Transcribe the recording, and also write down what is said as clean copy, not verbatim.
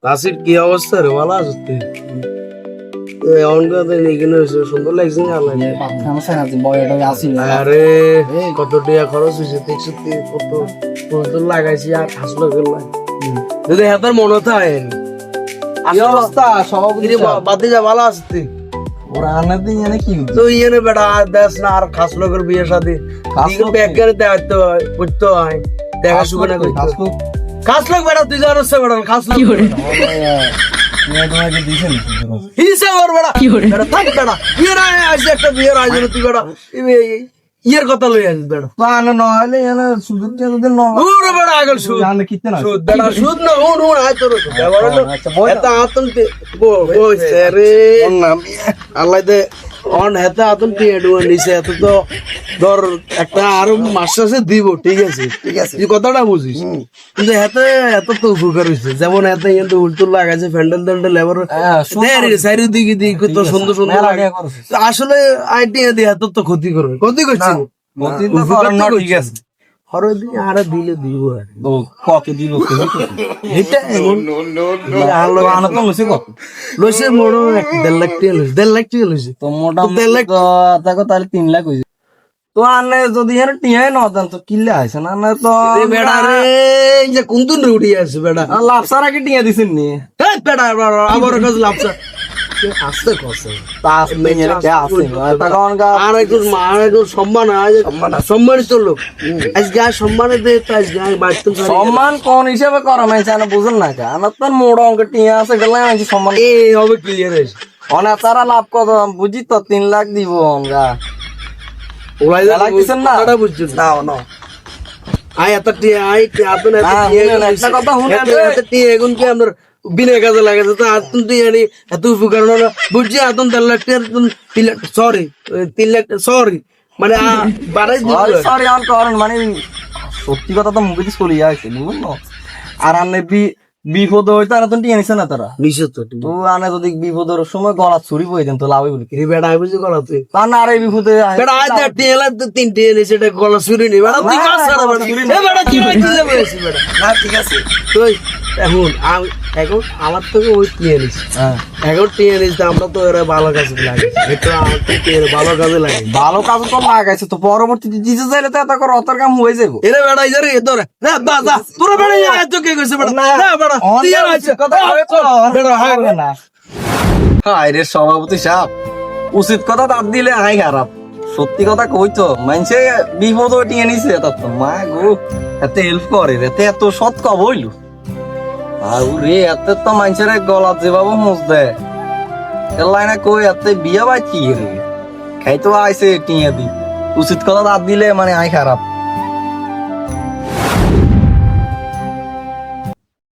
নাসির কি অবস্থা রে, ভালো আছিস তুই? এমন কথা এখানে সুন্দর লাগছে না? আরে কত টাকা খরচ হয়েছে দেখছি, কত ফুল লাগাইছি আর হাসলো গেলাম। যদি হাতের মনে থাকে অবস্থা সভাপতি বাদে যা, ভালো আছিস তুই? ওরা আনাতে জানে কি তো ইয়ে বেটা দেশ না আর খাস লোকের বিয়ে সাথে ব্যাগের দায়িত্ব করতে হয়, দেখা শুনে খাস লোক বেটা, তুই জানো সে বেটা খাস লোক তোমাকে দিছেন হিসেবে ওর বেটা বেটা থাক বেটা ইয়ের আসছে একটা বিয়ের আয়োজন, তুই বেটা ইয়ের কথা লই আসিস বেটা। পানো নহলে এনে সুযোগ দিয়ে যদি ন ওরে বেটা আগল সুদ জানে কিতে না সুদ বেটা সুদ না হুন হুন আয় তোর এটা আতন ওই রে আল্লাহ দে অন হেতা আতন টি এডুয়া নিছে, এত তো ধর একটা আরো মাস আছে দিব, ঠিক আছে তুই কথাটা বুঝিস, কিন্তু হেতে এত তো উপকার হইছে, যেমন হেতে কিন্তু উল্টুল লাগাইছে ফ্যান্ডেল ট্যান্ডেল এবার চারিদিকে দিকে কত সুন্দর সুন্দর লাগে। আসলে আইটি দিয়ে এত তো ক্ষতি করবে, ক্ষতি করছে ঠিক আছে হরে দিন আরে দিলে দিব আর তো ককে দিব এটা এমন আলো আনো তো লসি কত লইছে মোড় 1.5 লাখ টাকা লইছে, 1.5 লাখ টাকা লইছে তো মোটামুটি তো তাকে তাহলে 3 লাখ হইছে। তো আনে যদি এর টিয়াই না দেন তো কিল্লে আইছে না না তো এ বেটা রে এই যে কোন দিন উড়ি আছে বেটা, লাভ সারা কি টিয়া দিছেন নি এই বেটা আবার কাজ লাভসা আস্তে কসে তাস মেয়ের কে আছে তা কোন গা আর একটু মার একটু সম্মান আজ সম্মানিত লোক আজকে আর সম্মানে দে তো আজকে বাড়তে সম্মান কোন হিসাবে করা মানে জানা বুঝেন না কা আমার তো মোড় অঙ্ক টিয়া আছে গেলে আমি সম্মান এই হবে ক্লিয়ার আছে অনা তারা লাভ কত বুঝি তো 3 লাখ দিব আমরা ওলাই লাগতেছেন না কথা বুঝছিস না না আই এত টি আই আতন এত টি একটা কথা শুনেন এত টি এখন কি আমরা বিনা কাজে লাগাছে তো আতন তুই জানি এত উপকার হলো বুঝছি আতন 1.5 লাখ টাকা সরি 3 লাখ সরি মানে বাড়াই দিব সরি অন করেন মানে সত্যি কথা তো মুখে চলে যাচ্ছে বুঝুন না আর আনে বিপদ হইতো আর টিয়া নিছে না তারা নিশ্চয় তো তো আনে যদি বিপদের সময় গলা ছুরি বই দেন তো লাভ বলি এই বেটা আই বুঝি করা তুই তা না আর এই বিপদে বেটা আজ যা টিএলা তো 3 টিএলা সেটা গলা শুরি নি বেটা তুই কাজ ছাড়া বেটা এ বেটা কি হইছে যে বলেছি বেটা না ঠিক আছে তুই এখন এখন আমার থেকে ওই টিএলিস হ্যাঁ এখন টিএলিস আমরা তো এরা ভালো কাজে লাগে এটা আমার তো ভালো কাজে লাগে ভালো কাজ তো লাগাইছে তো পরবর্তীতে দিতে চাইলে তো এত করে অতর কাম হয়ে যাবো এরে বেটা ইজারে এ ধরে না বাজা তোরা বেটা এত কে কইছে বেটা না বেটা তুই আর আছে কথা বেটা হ্যাঁ না হায় রে সভাপতি সাহেব উচিত কথা তার দিলে হাই খারাপ সত্যি কথা কই তো মানুষে বিপদ টিয়ে নিছে তা তো মা গো এত হেল্প করে এতে এত সৎ কব হইলো আর রে এত তো মানুষের গলা যেভাবে মুজ দেয় এলাই না কই এত বিয়ে বাই কি রে খাইতো আইছে টিয়ে দি উচিত কথা তার দিলে মানে আই খারাপ